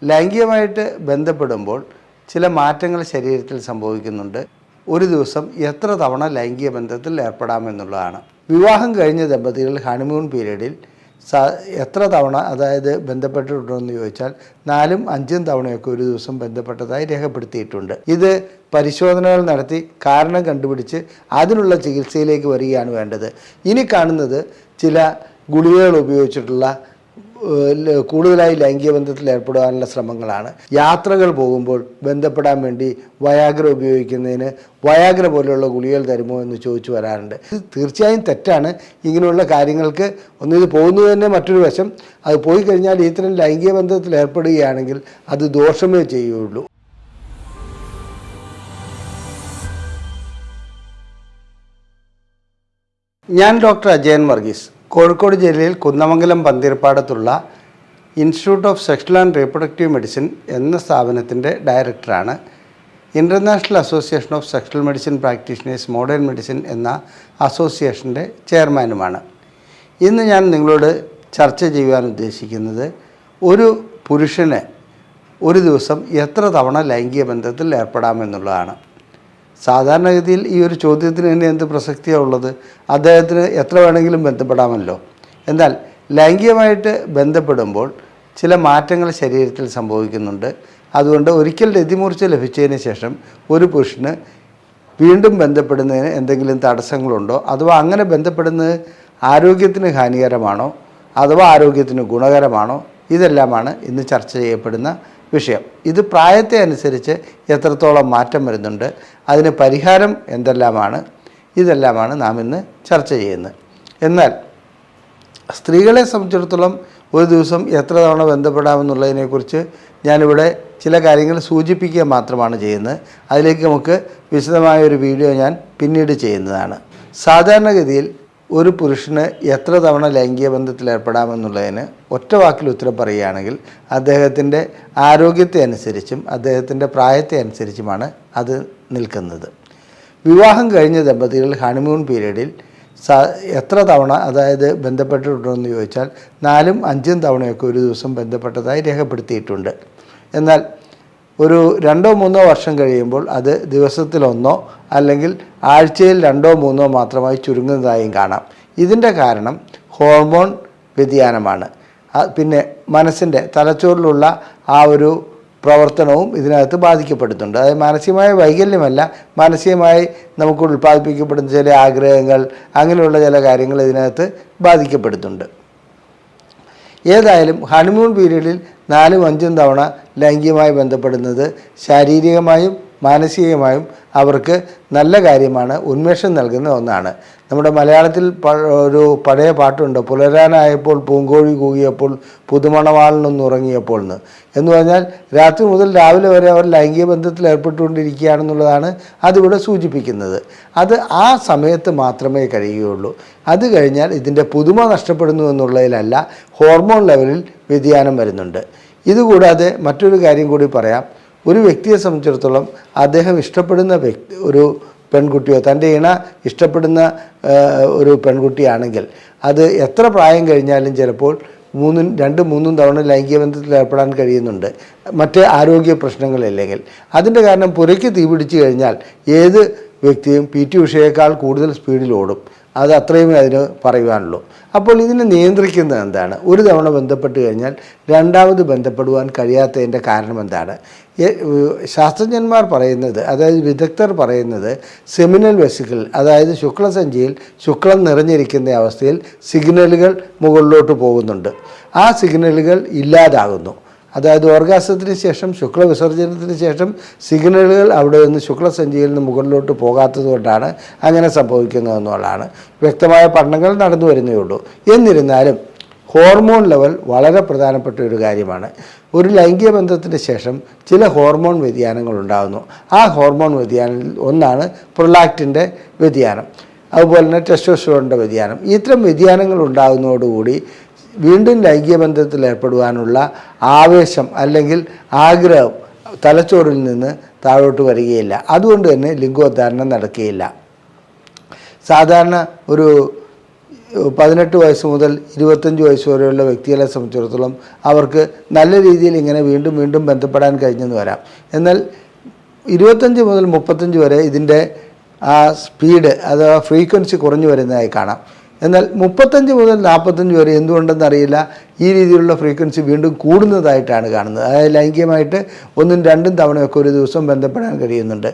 ലൈംഗികമായിട്ട് ബന്ധപ്പെടുമ്പോൾ ചില മാറ്റങ്ങൾ ശരീരത്തിൽ സംഭവിക്കുന്നുണ്ട്. ഒരു ദിവസം എത്ര തവണ ലൈംഗിക ബന്ധത്തിൽ ഏർപ്പെടാമെന്നുള്ളതാണ്. വിവാഹം കഴിഞ്ഞ ദമ്പതികൾ ഹണിമൂൺ പീരീഡിൽ എത്ര തവണ ബന്ധപ്പെട്ടിട്ടുണ്ടെന്ന് ചോദിച്ചാൽ 4ഉം 5ഉം തവണയൊക്കെ ഒരു ദിവസം ബന്ധപ്പെട്ടതായി രേഖപ്പെടുത്തിയിട്ടുണ്ട്. ഇത് പരിശോധനകൾ നടത്തി കാരണം കണ്ടുപിടിച്ച് അതിനുള്ള ചികിത്സയിലേക്ക് വരികയാണ് വേണ്ടത്. ഇനി കാണുന്നത് ചില ഗുളികകൾ ഉപയോഗിച്ചിട്ടുള്ള കൂടുതലായി ലൈംഗിക ബന്ധത്തിൽ ഏർപ്പെടുവാനുള്ള ശ്രമങ്ങളാണ്. യാത്രകൾ പോകുമ്പോൾ ബന്ധപ്പെടാൻ വേണ്ടി വയാഗ്ര ഉപയോഗിക്കുന്നതിന് വയാഗ്ര പോലെയുള്ള ഗുളികകൾ തരുമോ എന്ന് ചോദിച്ചു വരാറുണ്ട്. ഇത് തീർച്ചയായും തെറ്റാണ്. ഇങ്ങനെയുള്ള കാര്യങ്ങൾക്ക് ഇത് പോകുന്നത് തന്നെ മറ്റൊരു വശം. അത് പോയി കഴിഞ്ഞാൽ ഇത്തരം ലൈംഗിക ബന്ധത്തിൽ ഏർപ്പെടുകയാണെങ്കിൽ അത് ദോഷമേ ചെയ്യുകയുള്ളൂ. ഞാൻ ഡോക്ടർ അജയൻ വർഗീസ്, കോഴിക്കോട് ജില്ലയിൽ കുന്നമംഗലം പന്തീർപ്പാടത്തുള്ള institute of sexual and reproductive medicine എന്ന സ്ഥാപനത്തിൻ്റെ ഡയറക്ടറാണ്. International association of sexual medicine practitioners modern medicine എന്ന അസോസിയേഷൻ്റെ ചെയർമാനുമാണ്. ഇന്ന് ഞാൻ നിങ്ങളോട് ചർച്ച ചെയ്യുവാൻ ഉദ്ദേശിക്കുന്നത് ഒരു പുരുഷന് ഒരു ദിവസം എത്ര തവണ ലൈംഗിക ബന്ധത്തിൽ ഏർപ്പെടാമെന്നുള്ളതാണ്. സാധാരണഗതിയിൽ ഈ ഒരു ചോദ്യത്തിന് തന്നെ എന്ത് പ്രസക്തിയാണ് ഉള്ളത്? അദ്ദേഹത്തിന് എത്ര വേണമെങ്കിലും ബന്ധപ്പെടാമല്ലോ. എന്നാൽ ലൈംഗികമായിട്ട് ബന്ധപ്പെടുമ്പോൾ ചില മാറ്റങ്ങൾ ശരീരത്തിൽ സംഭവിക്കുന്നുണ്ട്. അതുകൊണ്ട് ഒരിക്കൽ രതിമൂർച്ച ലഭിച്ചതിന് ശേഷം ഒരു പുരുഷന് വീണ്ടും ബന്ധപ്പെടുന്നതിന് എന്തെങ്കിലും തടസ്സങ്ങളുണ്ടോ, അഥവാ അങ്ങനെ ബന്ധപ്പെടുന്നത് ആരോഗ്യത്തിന് ഹാനികരമാണോ അഥവാ ആരോഗ്യത്തിന് ഗുണകരമാണോ, ഇതെല്ലാമാണ് ഇന്ന് ചർച്ച ചെയ്യപ്പെടുന്ന വിഷയം. ഇത് പ്രായത്തെ അനുസരിച്ച് എത്രത്തോളം മാറ്റം വരുന്നുണ്ട്, അതിന് പരിഹാരം എന്തെല്ലാമാണ്, ഇതെല്ലാമാണ് നാം ഇന്ന് ചർച്ച ചെയ്യുന്നത്. എന്നാൽ സ്ത്രീകളെ സംബന്ധിച്ചിടത്തോളം ഒരു ദിവസം എത്ര തവണ ബന്ധപ്പെടാമെന്നുള്ളതിനെക്കുറിച്ച് ഞാനിവിടെ ചില കാര്യങ്ങൾ സൂചിപ്പിക്കുക മാത്രമാണ് ചെയ്യുന്നത്. അതിലേക്ക് നമുക്ക് വിശദമായൊരു വീഡിയോ ഞാൻ പിന്നീട് ചെയ്യുന്നതാണ്. സാധാരണഗതിയിൽ ഒരു പുരുഷന് എത്ര തവണ ലൈംഗിക ബന്ധത്തിൽ ഏർപ്പെടാമെന്നുള്ളതിന് ഒറ്റ വാക്കിൽ ഉത്തരം പറയുകയാണെങ്കിൽ അദ്ദേഹത്തിൻ്റെ ആരോഗ്യത്തെ അനുസരിച്ചും അദ്ദേഹത്തിൻ്റെ പ്രായത്തെ അനുസരിച്ചുമാണ് അത് നിൽക്കുന്നത്. വിവാഹം കഴിഞ്ഞ ദമ്പതികൾ ഹണിമൂൺ പീരീഡിൽ എത്ര തവണ ബന്ധപ്പെട്ടിട്ടുണ്ടെന്ന് ചോദിച്ചാൽ 4ഉം 5ഉം തവണയൊക്കെ ഒരു ദിവസം ബന്ധപ്പെട്ടതായി രേഖപ്പെടുത്തിയിട്ടുണ്ട്. എന്നാൽ ഒരു 2-3 വർഷം കഴിയുമ്പോൾ അത് ദിവസത്തിലൊന്നോ അല്ലെങ്കിൽ ആഴ്ചയിൽ 2-3 മാത്രമായി ചുരുങ്ങുന്നതായും കാണാം. ഇതിൻ്റെ കാരണം ഹോർമോൺ വ്യതിയാനമാണ്. പിന്നെ മനസ്സിൻ്റെ തലച്ചോറിലുള്ള ആ ഒരു പ്രവർത്തനവും ഇതിനകത്ത് ബാധിക്കപ്പെടുന്നുണ്ട്. അതായത് മാനസികമായ വൈകല്യമല്ല, മാനസികമായി നമുക്ക് ഉൽപ്പാദിപ്പിക്കപ്പെടുന്ന ചില ആഗ്രഹങ്ങൾ, അങ്ങനെയുള്ള ചില കാര്യങ്ങൾ ഇതിനകത്ത് ബാധിക്കപ്പെടുന്നുണ്ട്. ഏതായാലും ഹണിമൂൺ പീരീഡിൽ 4ഉം 5ഉം തവണ ലൈംഗികമായി ബന്ധപ്പെടുന്നത് ശാരീരികമായും മാനസികമായും അവർക്ക് നല്ല കാര്യമാണ്, ഉന്മേഷം നൽകുന്ന ഒന്നാണ്. നമ്മുടെ മലയാളത്തിൽ ഒരു പഴയ പാട്ടുണ്ട്, പുലരാനായപ്പോൾ പൂങ്കോഴി കൂകിയപ്പോൾ പുതുമണവാളിനൊന്ന് ഉറങ്ങിയപ്പോൾ എന്ന് പറഞ്ഞാൽ രാത്രി മുതൽ രാവിലെ വരെ അവർ ലൈംഗിക ബന്ധത്തിൽ ഏർപ്പെട്ടുകൊണ്ടിരിക്കുകയാണെന്നുള്ളതാണ് അതിവിടെ സൂചിപ്പിക്കുന്നത്. അത് ആ സമയത്ത് മാത്രമേ കഴിയുകയുള്ളൂ. അത് കഴിഞ്ഞാൽ ഇതിൻ്റെ പുതുമ നഷ്ടപ്പെടുന്നു എന്നുള്ളതിലല്ല, ഹോർമോൺ ലെവലിൽ വ്യതിയാനം വരുന്നുണ്ട്. ഇതുകൂടാതെ മറ്റൊരു കാര്യം കൂടി പറയാം. ഒരു വ്യക്തിയെ സംബന്ധിച്ചിടത്തോളം അദ്ദേഹം ഇഷ്ടപ്പെടുന്ന ഒരു പെൺകുട്ടിയോ തൻ്റെ ഇണ ഇഷ്ടപ്പെടുന്ന ഒരു പെൺകുട്ടിയാണെങ്കിൽ അത് എത്ര പ്രായം കഴിഞ്ഞാലും ചിലപ്പോൾ 2-3 തവണ ലൈംഗിക ബന്ധത്തിൽ ഏർപ്പെടാൻ കഴിയുന്നുണ്ട്, മറ്റ് ആരോഗ്യ പ്രശ്നങ്ങളില്ലെങ്കിൽ. അതിൻ്റെ കാരണം പുരയ്ക്ക് തീ പിടിച്ചു കഴിഞ്ഞാൽ ഏത് വ്യക്തിയും PT ഉഷയേക്കാൾ കൂടുതൽ സ്പീഡിൽ ഓടും. അത് അത്രയുമേ അതിന് പറയുവാനുള്ളൂ. അപ്പോൾ ഇതിനെ നിയന്ത്രിക്കുന്നത് എന്താണ്? ഒരു തവണ ബന്ധപ്പെട്ട് കഴിഞ്ഞാൽ രണ്ടാമത് ബന്ധപ്പെടുവാൻ കഴിയാത്തതിൻ്റെ കാരണം എന്താണ്? ശാസ്ത്രജ്ഞന്മാർ പറയുന്നത്, വിദഗ്ധർ പറയുന്നത്, സെമിനൽ വെസിക്കിൾ, ശുക്ലസഞ്ചിയിൽ ശുക്ലം നിറഞ്ഞിരിക്കുന്ന അവസ്ഥയിൽ സിഗ്നലുകൾ മുകളിലോട്ട് പോകുന്നുണ്ട്. ആ സിഗ്നലുകൾ ഇല്ലാതാകുന്നു. ഓർഗാസത്തിന് ശേഷം ശുക്ലവിസർജനത്തിന് ശേഷം സിഗ്നലുകൾ അവിടെ നിന്ന് ശുക്ലസഞ്ചിയിൽ നിന്ന് മുകളിലോട്ട് പോകാത്തത് കൊണ്ടാണ് അങ്ങനെ സംഭവിക്കുന്നതെന്നുള്ളതാണ്. വ്യക്തമായ പഠനങ്ങൾ നടന്നു വരുന്നേ ഉള്ളൂ. എന്നിരുന്നാലും ഹോർമോൺ ലെവൽ വളരെ പ്രധാനപ്പെട്ട ഒരു കാര്യമാണ്. ഒരു ലൈംഗിക ബന്ധത്തിന് ശേഷം ചില ഹോർമോൺ വ്യതിയാനങ്ങൾ ഉണ്ടാകുന്നു. ആ ഹോർമോൺ വ്യതിയാനത്തിൽ ഒന്നാണ് പ്രൊലാക്റ്റിൻ്റെ വ്യതിയാനം, അതുപോലെ തന്നെ ടെസ്റ്റോസ്റ്ററോണിൻ്റെ വ്യതിയാനം. ഇത്തരം വ്യതിയാനങ്ങൾ ഉണ്ടാകുന്നതോടുകൂടി വീണ്ടും ലൈംഗിക ബന്ധത്തിൽ ഏർപ്പെടുവാനുള്ള ആവേശം അല്ലെങ്കിൽ ആഗ്രഹം തലച്ചോറിൽ നിന്ന് താഴോട്ട് വരികയില്ല. അതുകൊണ്ട് തന്നെ ലിംഗോദ്ധാരണം നടക്കുകയില്ല. സാധാരണ ഒരു 18 വയസ്സ് മുതൽ 25 വയസ്സ് വരെയുള്ള വ്യക്തികളെ സംബന്ധിച്ചിടത്തോളം അവർക്ക് നല്ല രീതിയിൽ ഇങ്ങനെ വീണ്ടും വീണ്ടും ബന്ധപ്പെടാൻ കഴിഞ്ഞെന്ന് വരാം. എന്നാൽ 25 മുതൽ 35 വരെ ഇതിൻ്റെ ആ സ്പീഡ് അഥവാ ഫ്രീക്വൻസി കുറഞ്ഞു വരുന്നതായി കാണാം. എന്നാൽ 35 മുതൽ 45 വരെ എന്തുകൊണ്ടെന്നറിയില്ല ഈ രീതിയിലുള്ള ഫ്രീക്വൻസി വീണ്ടും കൂടുന്നതായിട്ടാണ് കാണുന്നത്. അതായത് ലൈംഗികമായിട്ട് 1ഉം 2ഉം തവണയൊക്കെ ഒരു ദിവസം ബന്ധപ്പെടാൻ കഴിയുന്നുണ്ട്.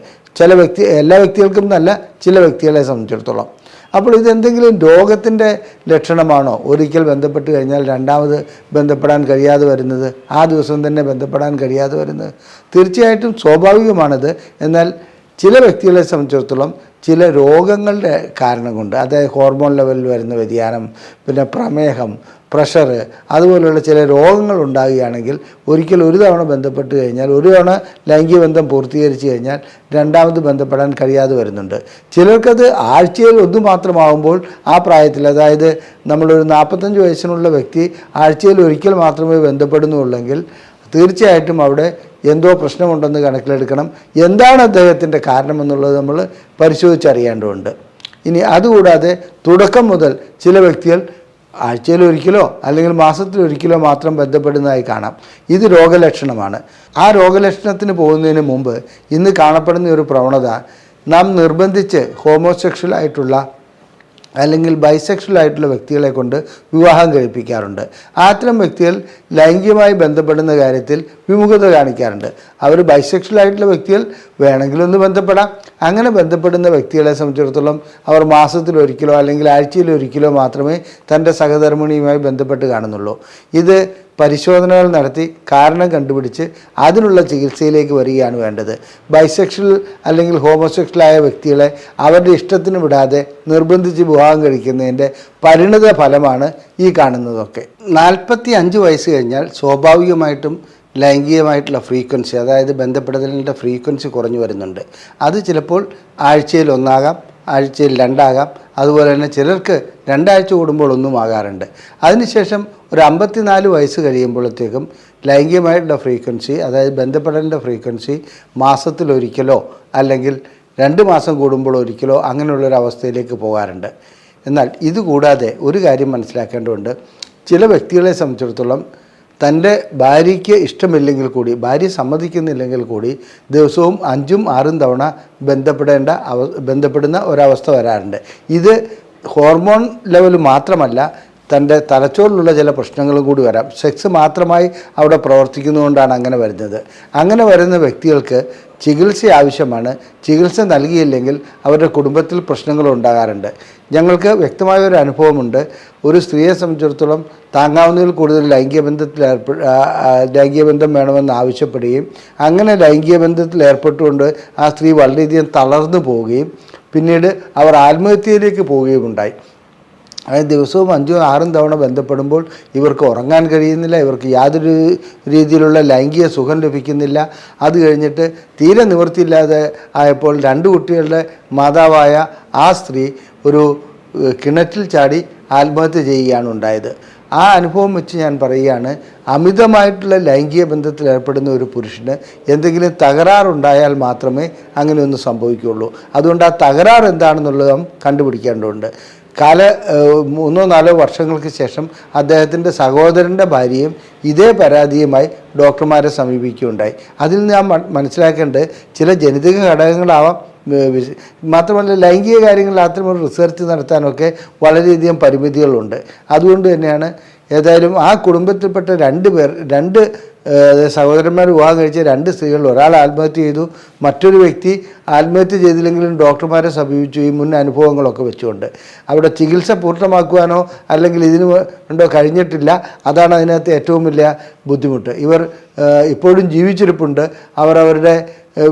എല്ലാ വ്യക്തികൾക്കും എന്നല്ല, ചില വ്യക്തികളെ സംബന്ധിച്ചിടത്തോളം. അപ്പോൾ ഇതെന്തെങ്കിലും രോഗത്തിൻ്റെ ലക്ഷണമാണോ? ഒരിക്കൽ ബന്ധപ്പെട്ട് കഴിഞ്ഞാൽ രണ്ടാമത് ബന്ധപ്പെടാൻ കഴിയാതെ വരുന്നത്, ആ ദിവസം തന്നെ ബന്ധപ്പെടാൻ കഴിയാതെ വരുന്നത്? തീർച്ചയായിട്ടും സ്വാഭാവികമാണത്. എന്നാൽ ചില വ്യക്തികളെ സംബന്ധിച്ചിടത്തോളം ചില രോഗങ്ങളുടെ കാരണം കൊണ്ട്, അതായത് ഹോർമോൺ ലെവലിൽ വരുന്ന വ്യതിയാനം, പിന്നെ പ്രമേഹം, പ്രഷർ, അതുപോലെയുള്ള ചില രോഗങ്ങൾ ഉണ്ടാകുകയാണെങ്കിൽ ഒരിക്കൽ ഒരു തവണ ബന്ധപ്പെട്ട് കഴിഞ്ഞാൽ, ഒരു തവണ ലൈംഗിക ബന്ധം പൂർത്തീകരിച്ച് കഴിഞ്ഞാൽ രണ്ടാമത് ബന്ധപ്പെടാൻ കഴിയാതെ വരുന്നുണ്ട്. ചിലർക്കത് ആഴ്ചയിൽ ഒന്ന് മാത്രമാകുമ്പോൾ ആ പ്രായത്തിൽ, അതായത് നമ്മളൊരു 45 വയസ്സിനുള്ള വ്യക്തി ആഴ്ചയിൽ ഒരിക്കൽ മാത്രമേ ബന്ധപ്പെടുന്നുള്ളെങ്കിൽ തീർച്ചയായിട്ടും അവിടെ എന്തോ പ്രശ്നമുണ്ടെന്ന് കണക്കിലെടുക്കണം. എന്താണ് അദ്ദേഹത്തിൻ്റെ കാരണമെന്നുള്ളത് നമ്മൾ പരിശോധിച്ചറിയേണ്ടതുണ്ട്. ഇനി അതുകൂടാതെ തുടക്കം മുതൽ ചില വ്യക്തികൾ ആഴ്ചയിൽ ഒരിക്കലോ അല്ലെങ്കിൽ മാസത്തിലൊരിക്കലോ മാത്രം ബന്ധപ്പെടുന്നതായി കാണാം. ഇത് രോഗലക്ഷണമാണ്. ആ രോഗലക്ഷണത്തിന് പോകുന്നതിന് മുമ്പ് ഇന്ന് കാണപ്പെടുന്ന ഒരു പ്രവണത, നാം നിർബന്ധിച്ച് ഹോമോസെക്ഷലായിട്ടുള്ള അല്ലെങ്കിൽ ബൈസെക്ഷൽ ആയിട്ടുള്ള വ്യക്തികളെ കൊണ്ട് വിവാഹം കഴിപ്പിക്കാറുണ്ട്. അത്തരം വ്യക്തികൾ ലൈംഗികമായി ബന്ധപ്പെടുന്ന കാര്യത്തിൽ വിമുഖത കാണിക്കാറുണ്ട്. അവർ ബൈസെക്ഷൽ ആയിട്ടുള്ള വ്യക്തികൾ വേണമെങ്കിലൊന്ന് ബന്ധപ്പെടാം. അങ്ങനെ ബന്ധപ്പെടുന്ന വ്യക്തികളെ സംബന്ധിച്ചിടത്തോളം അവർ മാസത്തിലൊരിക്കലോ അല്ലെങ്കിൽ ആഴ്ചയിലൊരിക്കലോ മാത്രമേ തൻ്റെ സഹധർമ്മിണിയുമായി ബന്ധപ്പെട്ട് കാണുന്നുള്ളൂ. ഇത് പരിശോധനകൾ നടത്തി കാരണം കണ്ടുപിടിച്ച് അതിനുള്ള ചികിത്സയിലേക്ക് വരികയാണ് വേണ്ടത്. ബൈസെക്ഷൽ അല്ലെങ്കിൽ ഹോമോസെക്ഷലായ വ്യക്തികളെ അവരുടെ ഇഷ്ടത്തിന് വിടാതെ നിർബന്ധിച്ച് വിവാഹം കഴിക്കുന്നതിൻ്റെ പരിണിത ഫലമാണ് ഈ കാണുന്നതൊക്കെ. 45 വയസ്സ് കഴിഞ്ഞാൽ സ്വാഭാവികമായിട്ടും ലൈംഗികമായിട്ടുള്ള ഫ്രീക്വൻസി, അതായത് ബന്ധപ്പെടുത്തലിൻ്റെ ഫ്രീക്വൻസി കുറഞ്ഞു വരുന്നുണ്ട്. അത് ചിലപ്പോൾ ആഴ്ചയിൽ 1 ആഴ്ചയിൽ 2 അതുപോലെ തന്നെ ചിലർക്ക് 2 ആഴ്ച കൂടുമ്പോൾ 1 ആകാറുണ്ട്. അതിനുശേഷം ഒരു 54 വയസ്സ് കഴിയുമ്പോഴത്തേക്കും ലൈംഗികമായിട്ടുള്ള ഫ്രീക്വൻസി, അതായത് ബന്ധപ്പെടലിൻ്റെ ഫ്രീക്വൻസി മാസത്തിലൊരിക്കലോ അല്ലെങ്കിൽ 2 മാസം കൂടുമ്പോൾ ഒരിക്കലോ അങ്ങനെയുള്ളൊരവസ്ഥയിലേക്ക് പോകാറുണ്ട്. എന്നാൽ ഇതുകൂടാതെ ഒരു കാര്യം മനസ്സിലാക്കേണ്ടതുണ്ട്. ചില വ്യക്തികളെ സംബന്ധിച്ചിടത്തോളം തൻ്റെ ഭാര്യയ്ക്ക് ഇഷ്ടമില്ലെങ്കിൽ കൂടി, ഭാര്യ സമ്മതിക്കുന്നില്ലെങ്കിൽ കൂടി ദിവസവും 5ഉം 6ഉം തവണ ബന്ധപ്പെടുന്ന ഒരവസ്ഥ വരാറുണ്ട്. ഇത് ഹോർമോൺ ലെവൽ മാത്രമല്ല, തൻ്റെ തലച്ചോറിലുള്ള ചില പ്രശ്നങ്ങളും കൂടി വരാം. സെക്സ് മാത്രമായി അവിടെ പ്രവർത്തിക്കുന്നതുകൊണ്ടാണ് അങ്ങനെ വരുന്നത്. അങ്ങനെ വരുന്ന വ്യക്തികൾക്ക് ചികിത്സ ആവശ്യമാണ്. ചികിത്സ നൽകിയില്ലെങ്കിൽ അവരുടെ കുടുംബത്തിൽ പ്രശ്നങ്ങൾ ഉണ്ടാകാറുണ്ട്. ഞങ്ങൾക്ക് വ്യക്തമായ ഒരു അനുഭവമുണ്ട്. ഒരു സ്ത്രീയെ സംബന്ധിച്ചിടത്തോളം താങ്ങാവുന്നതിൽ കൂടുതൽ ലൈംഗിക ബന്ധം വേണമെന്ന് ആവശ്യപ്പെടുകയും അങ്ങനെ ലൈംഗിക ബന്ധത്തിൽ ഏർപ്പെട്ടുകൊണ്ട് ആ സ്ത്രീ വളരെയധികം തളർന്നു പോവുകയും പിന്നീട് അവർ ആത്മഹത്യയിലേക്ക് പോവുകയും ഉണ്ടായി. അതായത് ദിവസവും 5ഉം 6ഉം തവണ ബന്ധപ്പെടുമ്പോൾ ഇവർക്ക് ഉറങ്ങാൻ കഴിയുന്നില്ല, ഇവർക്ക് യാതൊരു രീതിയിലുള്ള ലൈംഗിക സുഖം ലഭിക്കുന്നില്ല. അത് കഴിഞ്ഞിട്ട് തീരെ നിവൃത്തിയില്ലാതെ ആയപ്പോൾ 2 കുട്ടികളുടെ മാതാവായ ആ സ്ത്രീ ഒരു കിണറ്റിൽ ചാടി ആത്മഹത്യ ചെയ്യുകയാണ് ഉണ്ടായത്. ആ അനുഭവം വെച്ച് ഞാൻ പറയുകയാണ്, അമിതമായിട്ടുള്ള ലൈംഗിക ബന്ധത്തിൽ ഏർപ്പെടുന്ന ഒരു പുരുഷന് എന്തെങ്കിലും തകരാറുണ്ടായാൽ മാത്രമേ അങ്ങനെയൊന്നും സംഭവിക്കുകയുള്ളൂ. അതുകൊണ്ട് ആ തകരാറ് എന്താണെന്നുള്ളത് നാം കണ്ടുപിടിക്കേണ്ടതുണ്ട്. 3 or 4 വർഷങ്ങൾക്ക് ശേഷം അദ്ദേഹത്തിൻ്റെ സഹോദരൻ്റെ ഭാര്യയും ഇതേ പരാതിയുമായി ഡോക്ടർമാരെ സമീപിക്കുകയുണ്ടായി. അതിൽ ഞാൻ മനസ്സിലാക്കേണ്ടത് ചില ജനിതക ഘടകങ്ങളാവാം, മാത്രമല്ല ലൈംഗിക കാര്യങ്ങളിൽ അത്തരമൊരു റിസർച്ച് നടത്താനൊക്കെ വളരെയധികം പരിമിതികളുണ്ട്. അതുകൊണ്ട് തന്നെയാണ് ഏതായാലും ആ കുടുംബത്തിൽപ്പെട്ട 2 സഹോദരന്മാർ വിവാഹം കഴിച്ച 2 സ്ത്രീകൾ, ഒരാൾ ആത്മഹത്യ ചെയ്തു, മറ്റൊരു വ്യക്തി ആത്മഹത്യ ചെയ്തില്ലെങ്കിലും ഡോക്ടർമാരെ സമീപിച്ചു. ഈ മുൻ അനുഭവങ്ങളൊക്കെ വെച്ചുകൊണ്ട് അവിടെ ചികിത്സ പൂർണ്ണമാക്കുവാനോ അല്ലെങ്കിൽ ഇതിന് ഉണ്ടോ കഴിഞ്ഞിട്ടില്ല. അതാണ് അതിനകത്ത് ഏറ്റവും വലിയ ബുദ്ധിമുട്ട്. ഇവർ ഇപ്പോഴും ജീവിച്ചിരിപ്പുണ്ട്, അവരുടെ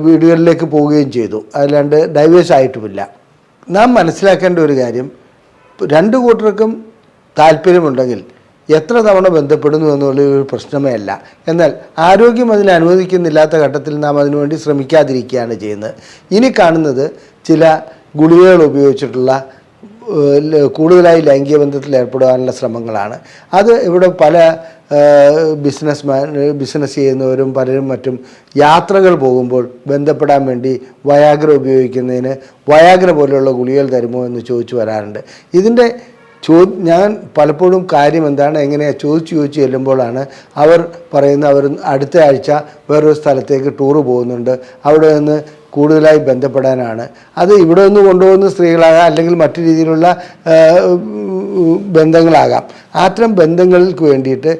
വീടുകളിലേക്ക് പോവുകയും ചെയ്തു, അല്ലാണ്ട് ഡൈവേഴ്സ് ആയിട്ടുമില്ല. നാം മനസ്സിലാക്കേണ്ട ഒരു കാര്യം, 2 കൂട്ടർക്കും താല്പര്യമുണ്ടെങ്കിൽ എത്ര തവണ ബന്ധപ്പെടുന്നു എന്നുള്ളൊരു പ്രശ്നമേ അല്ല. എന്നാൽ ആരോഗ്യം അതിന് അനുവദിക്കുന്നില്ലാത്ത ഘട്ടത്തിൽ നാം അതിനുവേണ്ടി ശ്രമിക്കാതിരിക്കുകയാണ് ചെയ്യുന്നത്. ഇനി കാണുന്നത് ചില ഗുളികകൾ ഉപയോഗിച്ചിട്ടുള്ള കൂടുതലായി ബന്ധത്തിൽ ഏർപ്പെടുവാനുള്ള ശ്രമങ്ങളാണ്. അത് ഇവിടെ പല ബിസിനസ് ചെയ്യുന്നവരും പലരും മറ്റും യാത്രകൾ പോകുമ്പോൾ ബന്ധപ്പെടാൻ വേണ്ടി വയാഗ്ര ഉപയോഗിക്കുന്നതിന് വയാഗ്ര പോലെയുള്ള ഗുളികകൾ തരുമോ എന്ന് ചോദിച്ചു വരാറുണ്ട്. ഇതിൻ്റെ ഞാൻ പലപ്പോഴും കാര്യം എന്താണ് എങ്ങനെയാണ് ചോദിച്ച് ചെല്ലുമ്പോഴാണ് അവർ പറയുന്നത് അവർ അടുത്ത ആഴ്ച വേറൊരു സ്ഥലത്തേക്ക് ടൂറ് പോകുന്നുണ്ട്, അവിടെ നിന്ന് കൂടുതലായി ബന്ധപ്പെടാനാണ്. അത് ഇവിടെ നിന്ന് കൊണ്ടുപോകുന്ന സ്ത്രീകളാകാം, അല്ലെങ്കിൽ മറ്റു രീതിയിലുള്ള ബന്ധങ്ങളാകാം. അത്തരം ബന്ധങ്ങൾക്ക് വേണ്ടിയിട്ട്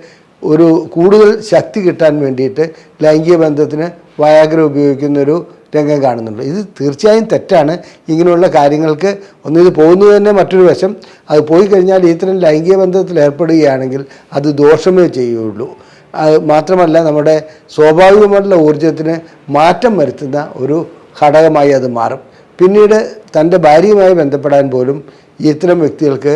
ഒരു കൂടുതൽ ശക്തി കിട്ടാൻ വേണ്ടിയിട്ട് ലൈംഗിക ബന്ധത്തിന് വയാഗ്ര ഉപയോഗിക്കുന്നൊരു രംഗം കാണുന്നുണ്ട്. ഇത് തീർച്ചയായും തെറ്റാണ്. ഇങ്ങനെയുള്ള കാര്യങ്ങൾക്ക് ഇത് പോകുന്നത് തന്നെ മറ്റൊരു വശം. അത് പോയി കഴിഞ്ഞാൽ ഇത്തരം ലൈംഗിക ബന്ധത്തിൽ ഏർപ്പെടുകയാണെങ്കിൽ അത് ദോഷമേ ചെയ്യുള്ളൂ. മാത്രമല്ല നമ്മുടെ സ്വാഭാവികമായിട്ടുള്ള ഊർജത്തിന് മാറ്റം വരുത്തുന്ന ഒരു ഘടകമായി അത് മാറും. പിന്നീട് തൻ്റെ ഭാര്യയുമായി ബന്ധപ്പെടാൻ പോലും ഇത്തരം വ്യക്തികൾക്ക്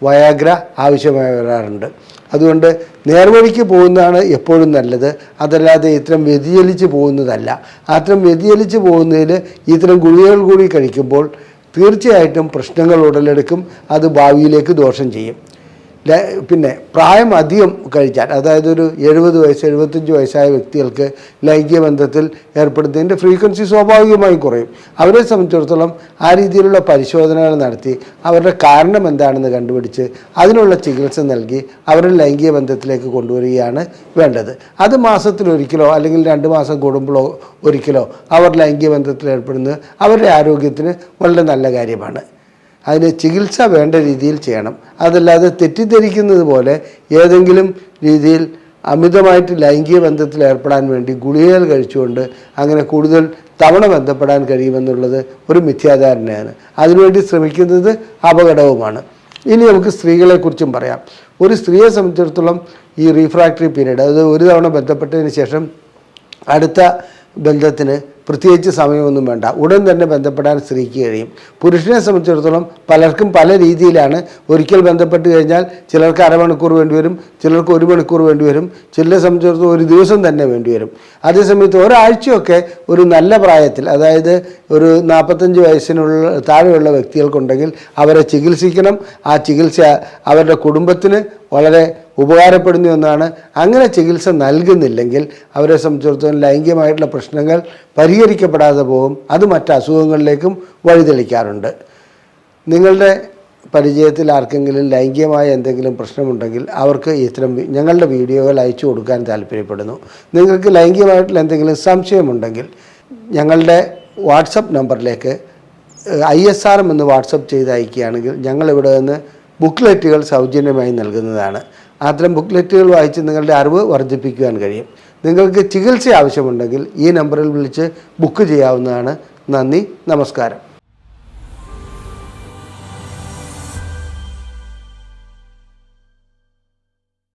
വയാഗ്ര ആവശ്യമായി വരാറുണ്ട്. അതുകൊണ്ട് നേർവഴിക്ക് പോകുന്നതാണ് എപ്പോഴും നല്ലത്, അതല്ലാതെ ഇത്തരം വ്യതിചലിച്ച് പോകുന്നതല്ല. അത്തരം വ്യതിചലിച്ച് പോകുന്നതിൽ ഇത്തരം ഗുളികകൾ കൂടി കഴിക്കുമ്പോൾ തീർച്ചയായിട്ടും പ്രശ്നങ്ങൾ ഉടലെടുക്കും. അത് ഭാവിയിലേക്ക് ദോഷം ചെയ്യും. പിന്നെ പ്രായം അധികം കഴിച്ചാൽ, അതായത് ഒരു 70 വയസ്സ് 75 വയസ്സായ വ്യക്തികൾക്ക് ലൈംഗിക ബന്ധത്തിൽ ഏർപ്പെടുന്നതിൻ്റെ ഫ്രീക്വൻസി സ്വാഭാവികമായും കുറയും. അവരെ സംബന്ധിച്ചിടത്തോളം ആ രീതിയിലുള്ള പരിശോധനകൾ നടത്തി അവരുടെ കാരണം എന്താണെന്ന് കണ്ടുപിടിച്ച് അതിനുള്ള ചികിത്സ നൽകി അവരുടെ ലൈംഗിക ബന്ധത്തിലേക്ക് കൊണ്ടുവരികയാണ് വേണ്ടത്. അത് മാസത്തിലൊരിക്കലോ അല്ലെങ്കിൽ 2 മാസം കൂടുമ്പോഴോ ഒരിക്കലോ അവർ ലൈംഗിക ബന്ധത്തിൽ ഏർപ്പെടുന്നത് അവരുടെ ആരോഗ്യത്തിന് വളരെ നല്ല കാര്യമാണ്. അതിന് ചികിത്സ വേണ്ട രീതിയിൽ ചെയ്യണം. അതല്ലാതെ തെറ്റിദ്ധരിക്കുന്നത് പോലെ ഏതെങ്കിലും രീതിയിൽ അമിതമായിട്ട് ലൈംഗിക ബന്ധത്തിൽ ഏർപ്പെടാൻ വേണ്ടി ഗുളികകൾ കഴിച്ചുകൊണ്ട് അങ്ങനെ കൂടുതൽ തവണ ബന്ധപ്പെടാൻ കഴിയുമെന്നുള്ളത് ഒരു മിഥ്യാധാരണയാണ്. അതിനുവേണ്ടി ശ്രമിക്കുന്നത് അപകടവുമാണ്. ഇനി നമുക്ക് സ്ത്രീകളെക്കുറിച്ചും പറയാം. ഒരു സ്ത്രീയെ സംബന്ധിച്ചിടത്തോളം ഈ റീഫ്രാക്ടറി പീരീഡ്, അതായത് ഒരു തവണ ബന്ധപ്പെട്ടതിന് ശേഷം അടുത്ത ബന്ധത്തിന് പ്രത്യേകിച്ച് സമയമൊന്നും വേണ്ട, ഉടൻ തന്നെ ബന്ധപ്പെടാൻ സ്ത്രീക്ക് കഴിയും. പുരുഷനെ സംബന്ധിച്ചിടത്തോളം പലർക്കും പല രീതിയിലാണ്. ഒരിക്കൽ ബന്ധപ്പെട്ട് കഴിഞ്ഞാൽ ചിലർക്ക് അരമണിക്കൂർ വേണ്ടിവരും, ചിലർക്ക് 1 മണിക്കൂർ വേണ്ടിവരും, ചിലരെ സംബന്ധിച്ചിടത്തോളം 1 ദിവസം തന്നെ വേണ്ടിവരും. അതേസമയത്ത് ഒരാഴ്ചയൊക്കെ ഒരു നല്ല പ്രായത്തിൽ, അതായത് ഒരു 45 വയസ്സിനുള്ള താഴെയുള്ള വ്യക്തികൾക്കുണ്ടെങ്കിൽ അവരെ ചികിത്സിക്കണം. ആ ചികിത്സ അവരുടെ കുടുംബത്തിന് വളരെ ഉപകാരപ്പെടുന്ന ഒന്നാണ്. അങ്ങനെ ചികിത്സ നൽകുന്നില്ലെങ്കിൽ അവരെ സംബന്ധിച്ചിടത്തോളം ലൈംഗികമായിട്ടുള്ള പ്രശ്നങ്ങൾ പരിഹരിക്കപ്പെടാതെ പോകും. അത് മറ്റ് അസുഖങ്ങളിലേക്കും വഴിതെളിക്കാറുണ്ട്. നിങ്ങളുടെ പരിചയത്തിൽ ആർക്കെങ്കിലും ലൈംഗികമായ എന്തെങ്കിലും പ്രശ്നമുണ്ടെങ്കിൽ അവർക്ക് ഇത്തരം ഞങ്ങളുടെ വീഡിയോകൾ അയച്ചു കൊടുക്കാൻ താല്പര്യപ്പെടുന്നു. നിങ്ങൾക്ക് ലൈംഗികമായിട്ടുള്ള എന്തെങ്കിലും സംശയമുണ്ടെങ്കിൽ ഞങ്ങളുടെ വാട്സപ്പ് നമ്പറിലേക്ക് ISRM എന്ന് വാട്സപ്പ് ചെയ്ത് അയക്കുകയാണെങ്കിൽ ഞങ്ങളിവിടെ നിന്ന് ബുക്ക്ലെറ്റുകൾ സൗജന്യമായി നൽകുന്നതാണ്. അത്തരം ബുക്ക്ലെറ്റുകൾ വായിച്ച് നിങ്ങളുടെ അറിവ് വർദ്ധിപ്പിക്കുവാൻ കഴിയും. നിങ്ങൾക്ക് ചികിത്സ ആവശ്യമുണ്ടെങ്കിൽ ഈ നമ്പറിൽ വിളിച്ച് ബുക്ക് ചെയ്യാവുന്നതാണ്. നന്ദി, നമസ്കാരം.